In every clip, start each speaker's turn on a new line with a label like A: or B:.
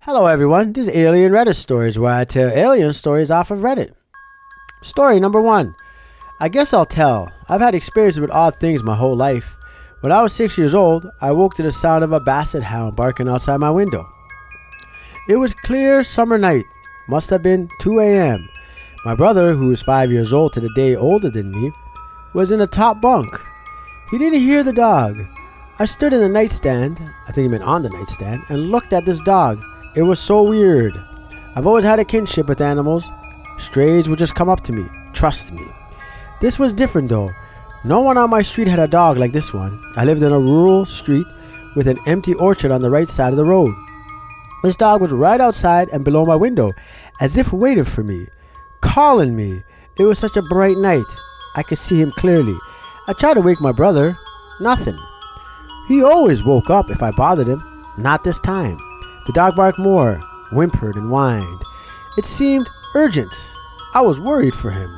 A: Hello everyone, this is Alien Reddit Stories, where I tell alien stories off of Reddit. Story number 1. I guess I'll tell. I've had experiences with odd things my whole life. When I was 6 years old, I woke to the sound of a basset hound barking outside my window. It was clear summer night. Must have been 2 a.m. My brother, who is 5 years old to the day older than me, was in the top bunk. He didn't hear the dog. I stood in the nightstand, I think he meant on the nightstand, and looked at this dog. It was so weird. I've always had a kinship with animals. Strays would just come up to me, trust me. This was different though. No one on my street had a dog like this one. I lived in a rural street with an empty orchard on the right side of the road. This dog was right outside and below my window, as if waiting for me, calling me. It was such a bright night. I could see him clearly. I tried to wake my brother. Nothing. He always woke up if I bothered him. Not this time. The dog barked more, whimpered and whined. It seemed urgent. I was worried for him.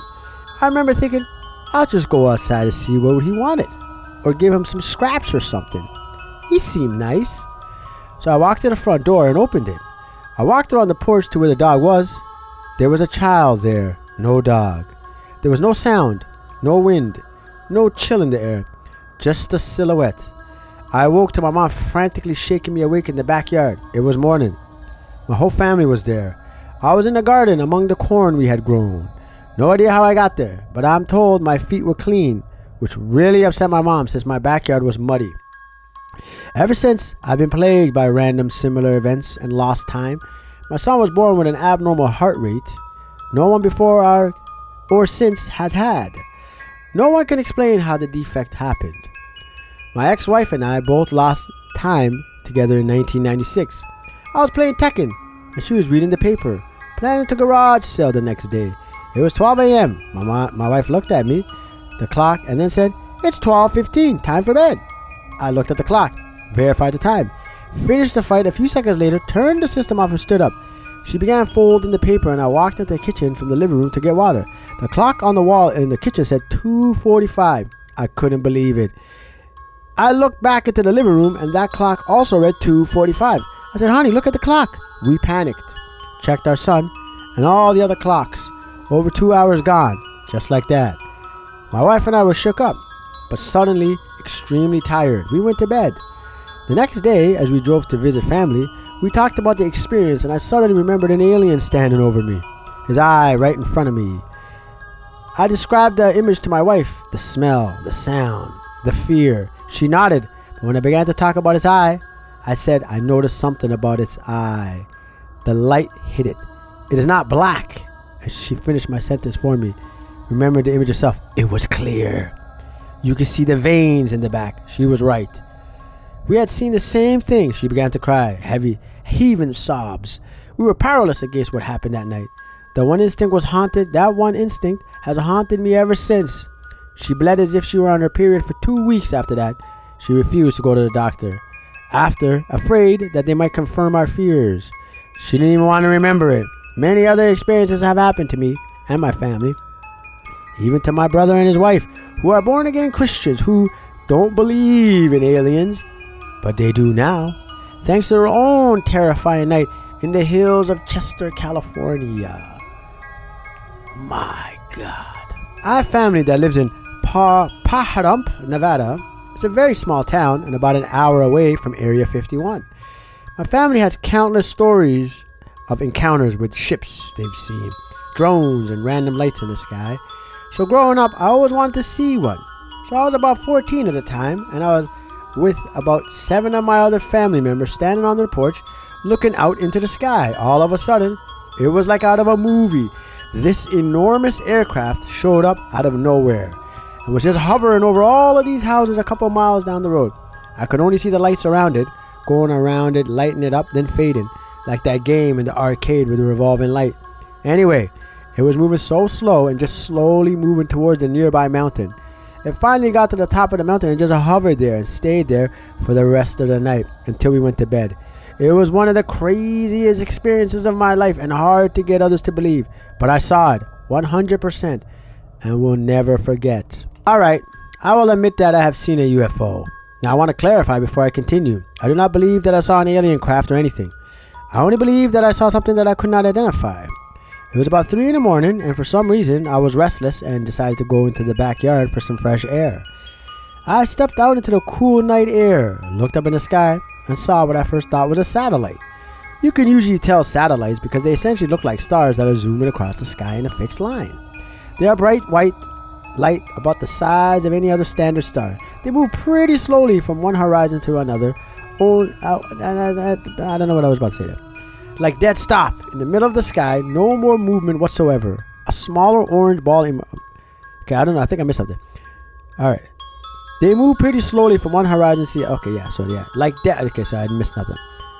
A: I remember thinking, I'll just go outside to see what he wanted, or give him some scraps or something. He seemed nice. So I walked to the front door and opened it. I walked around the porch to where the dog was. There was a child there, no dog. There was no sound, no wind, no chill in the air, just a silhouette. I awoke to my mom frantically shaking me awake in the backyard. It was morning. My whole family was there. I was in the garden among the corn we had grown. No idea how I got there, but I'm told my feet were clean, which really upset my mom since my backyard was muddy. Ever since, I've been plagued by random similar events and lost time. My son was born with an abnormal heart rate no one before or since has had. No one can explain how the defect happened. My ex-wife and I both lost time together in 1996. I was playing Tekken, and she was reading the paper, planning to garage sale the next day. It was 12 a.m. My wife looked at me, the clock, and then said, "It's 12:15, time for bed." I looked at the clock, verified the time, finished the fight. A few seconds later, turned the system off and stood up. She began folding the paper, and I walked into the kitchen from the living room to get water. The clock on the wall in the kitchen said 2:45. I couldn't believe it. I looked back into the living room, and that clock also read 2:45. I said, "Honey, look at the clock." We panicked, checked our son, and all the other clocks. Over 2 hours gone, just like that. My wife and I were shook up, but suddenly extremely tired. We went to bed. The next day, as we drove to visit family, we talked about the experience, and I suddenly remembered an alien standing over me, his eye right in front of me. I described the image to my wife, the smell, the sound, the fear. She nodded, but when I began to talk about its eye, I said I noticed something about its eye. The light hit it. It is not black. As she finished my sentence for me, remembered the image herself. It was clear. You could see the veins in the back. She was right. We had seen the same thing. She began to cry, heavy, heaving sobs. We were powerless against what happened that night. The one instinct was haunted. That one instinct has haunted me ever since. She bled as if she were on her period for 2 weeks after that. She refused to go to the doctor. Afraid that they might confirm our fears. She didn't even want to remember it. Many other experiences have happened to me and my family. Even to my brother and his wife, who are born-again Christians who don't believe in aliens. But they do now, thanks to their own terrifying night in the hills of Chester, California. My God. I have family that lives in Pahrump, Nevada. It's a very small town and about an hour away from Area 51. My family has countless stories of encounters with ships they've seen, drones and random lights in the sky. So growing up, I always wanted to see one. So I was about 14 at the time, and I was with about 7 of my other family members standing on their porch looking out into the sky. All of a sudden, it was like out of a movie. This enormous aircraft showed up out of nowhere and was just hovering over all of these houses a couple miles down the road. I could only see the lights around it, going around it, lighting it up, then fading, like that game in the arcade with the revolving light. Anyway, it was moving so slow and just slowly moving towards the nearby mountain. It finally got to the top of the mountain and just hovered there and stayed there for the rest of the night until we went to bed. It was one of the craziest experiences of my life and hard to get others to believe, but I saw it 100% and will never forget. Alright, I will admit that I have seen a UFO. Now I want to clarify before I continue. I do not believe that I saw an alien craft or anything. I only believe that I saw something that I could not identify. It was about 3 in the morning, and for some reason, I was restless and decided to go into the backyard for some fresh air. I stepped out into the cool night air, looked up in the sky, and saw what I first thought was a satellite. You can usually tell satellites because they essentially look like stars that are zooming across the sky in a fixed line. They are bright white light about the size of any other standard star. They move pretty slowly from one horizon to another. I don't know what I was about to say there. Like dead stop in the middle of the sky, no more movement whatsoever. A smaller orange ball. Okay, I don't know. I think I missed something. All right. They move pretty slowly from one horizon to the. Okay, yeah. So yeah, like that. Okay, so I missed nothing.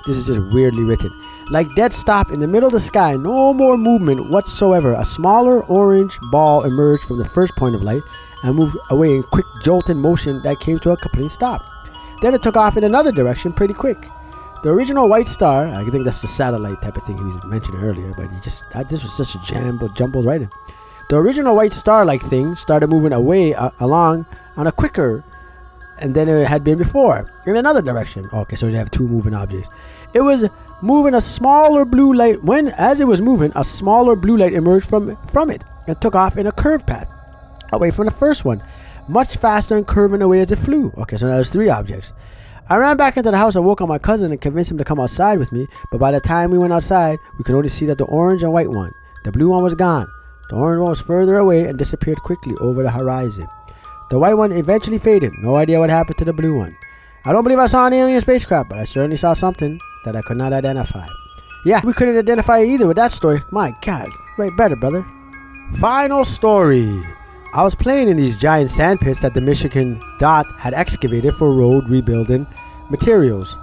A: This is just weirdly written. Like dead stop in the middle of the sky, no more movement whatsoever. A smaller orange ball emerged from the first point of light and moved away in quick jolting motion that came to a complete stop. Then it took off in another direction pretty quick. The original white star, I think that's the satellite type of thing he was mentioning earlier, but this was such a jumbled writing. The original white star-like thing started moving away along on a quicker and then it had been before in another direction. Okay, so you have two moving objects. It was moving a smaller blue light. As it was moving, a smaller blue light emerged from it and took off in a curved path away from the first one, much faster and curving away as it flew. Okay, so now there's three objects. I ran back into the house and woke up my cousin and convinced him to come outside with me, but by the time we went outside, we could only see that the orange and white one, the blue one was gone. The orange one was further away and disappeared quickly over the horizon. The white one eventually faded. No idea what happened to the blue one. I don't believe I saw an alien spacecraft, but I certainly saw something that I could not identify. Yeah, we couldn't identify it either with that story. My God, right better, brother. Final story. I was playing in these giant sand pits that the Michigan DOT had excavated for road rebuilding materials.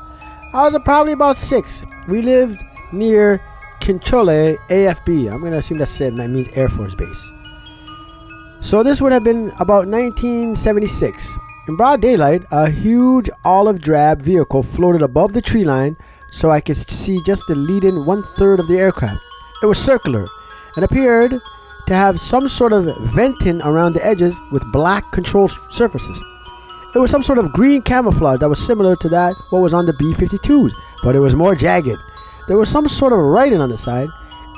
A: I was probably about 6. We lived near Kinchole AFB. I'm going to assume that means Air Force Base. So this would have been about 1976. In broad daylight, a huge olive drab vehicle floated above the tree line so I could see just the leading 1/3 of the aircraft. It was circular and appeared to have some sort of venting around the edges with black control surfaces. It was some sort of green camouflage that was similar to what was on the B-52s, but it was more jagged. There was some sort of writing on the side.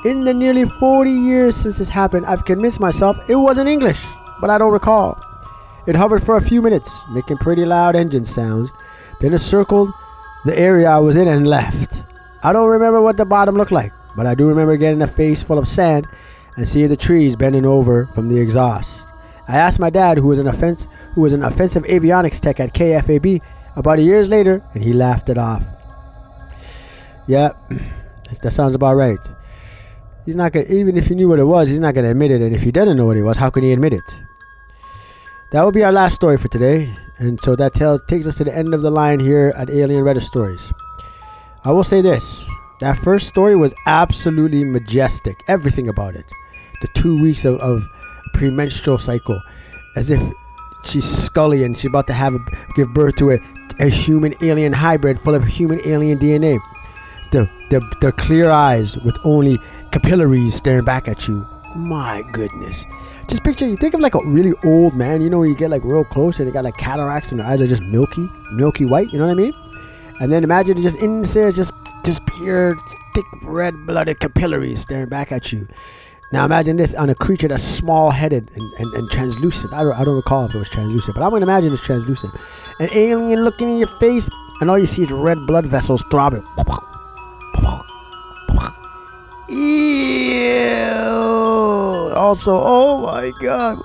A: In the nearly 40 years since this happened, I've convinced myself it wasn't English, but I don't recall. It hovered for a few minutes, making pretty loud engine sounds. Then it circled the area I was in and left. I don't remember what the bottom looked like, but I do remember getting a face full of sand and seeing the trees bending over from the exhaust. I asked my dad, who was an offensive avionics tech at KFAB, about years later, and he laughed it off. Yeah, that sounds about right. He's not gonna, even if he knew what it was, he's not gonna admit it. And if he doesn't know what it was, how can he admit it? That will be our last story for today, and so that takes us to the end of the line here at Alien Reddit Stories. I will say this: that first story was absolutely majestic. Everything about it. The 2 weeks of premenstrual cycle, as if she's Scully and she's about to give birth to a human alien hybrid full of human alien DNA. The clear eyes with only capillaries staring back at you. My goodness. Just picture, you think of like a really old man, you get like real close and they got like cataracts and their eyes are just milky white, you know what I mean? And then imagine just in there, just pure, thick, red-blooded capillaries staring back at you. Now imagine this on a creature that's small-headed and translucent. I don't recall if it was translucent, but I'm going to imagine it's translucent. An alien looking in your face, and all you see is red blood vessels throbbing. Ew. Also, oh my God,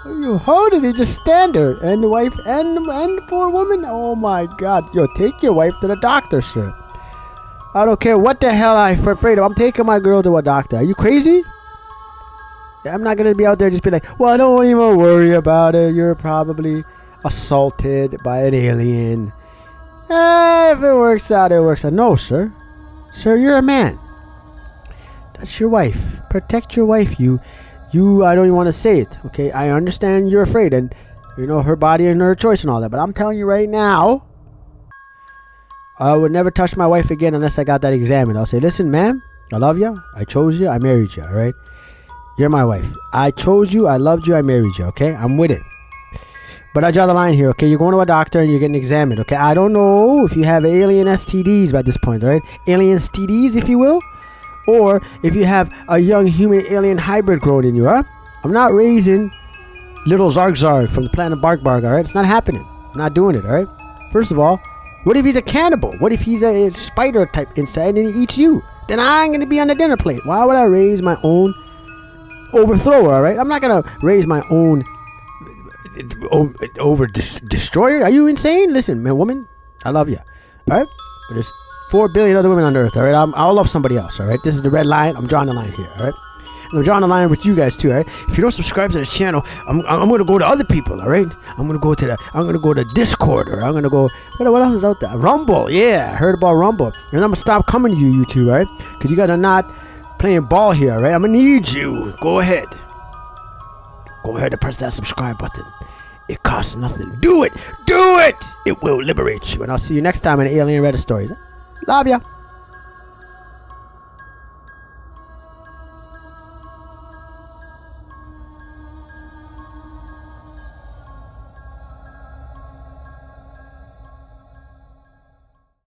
A: how did he just stand there? And the wife and the poor woman. Oh my God, take your wife to the doctor, sir. I don't care what the hell I'm afraid of. I'm taking my girl to a doctor. Are you crazy? I'm not gonna be out there just be like, well, don't even worry about it. You're probably assaulted by an alien. If it works out, it works out. No, sir. Sir, you're a man. That's your wife. Protect your wife. You. I don't even want to say it. Okay, I understand you're afraid, and her body and her choice and all that. But I'm telling you right now, I would never touch my wife again unless I got that examined. I'll say, listen, ma'am, I love you. I chose you. I married you. All right. You're my wife. I chose you. I loved you. I married you. Okay, I'm with it. But I draw the line here. Okay, you're going to a doctor and you're getting examined. Okay, I don't know if you have alien STDs by this point. All right, alien STDs, if you will. or if you have a young human-alien hybrid growing in you, huh? I'm not raising little Zarg from the planet Bark, all right? It's not happening. I'm not doing it, all right? First of all, what if he's a cannibal? What if he's a spider-type insect and he eats you? Then I'm going to be on the dinner plate. Why would I raise my own overthrower, all right? I'm not going to raise my own destroyer. Are you insane? Listen, man, woman, I love you, all right? But there's 4 billion other women on earth, all right? I'll love somebody else, all right? This is the red line. I'm drawing the line here, all right? And I'm drawing the line with you guys too, all right? If you don't subscribe to this channel, I'm gonna go to other people, all right? I'm gonna go to Discord, or I'm gonna go. What else is out there? Rumble, yeah, I heard about Rumble, and I'm gonna stop coming to you YouTube, all right? Because you guys are not playing ball here, all right? I'm gonna need you. Go ahead and press that subscribe button. It costs nothing. Do it. It will liberate you. And I'll see you next time in Alien Reddit Stories. Love ya.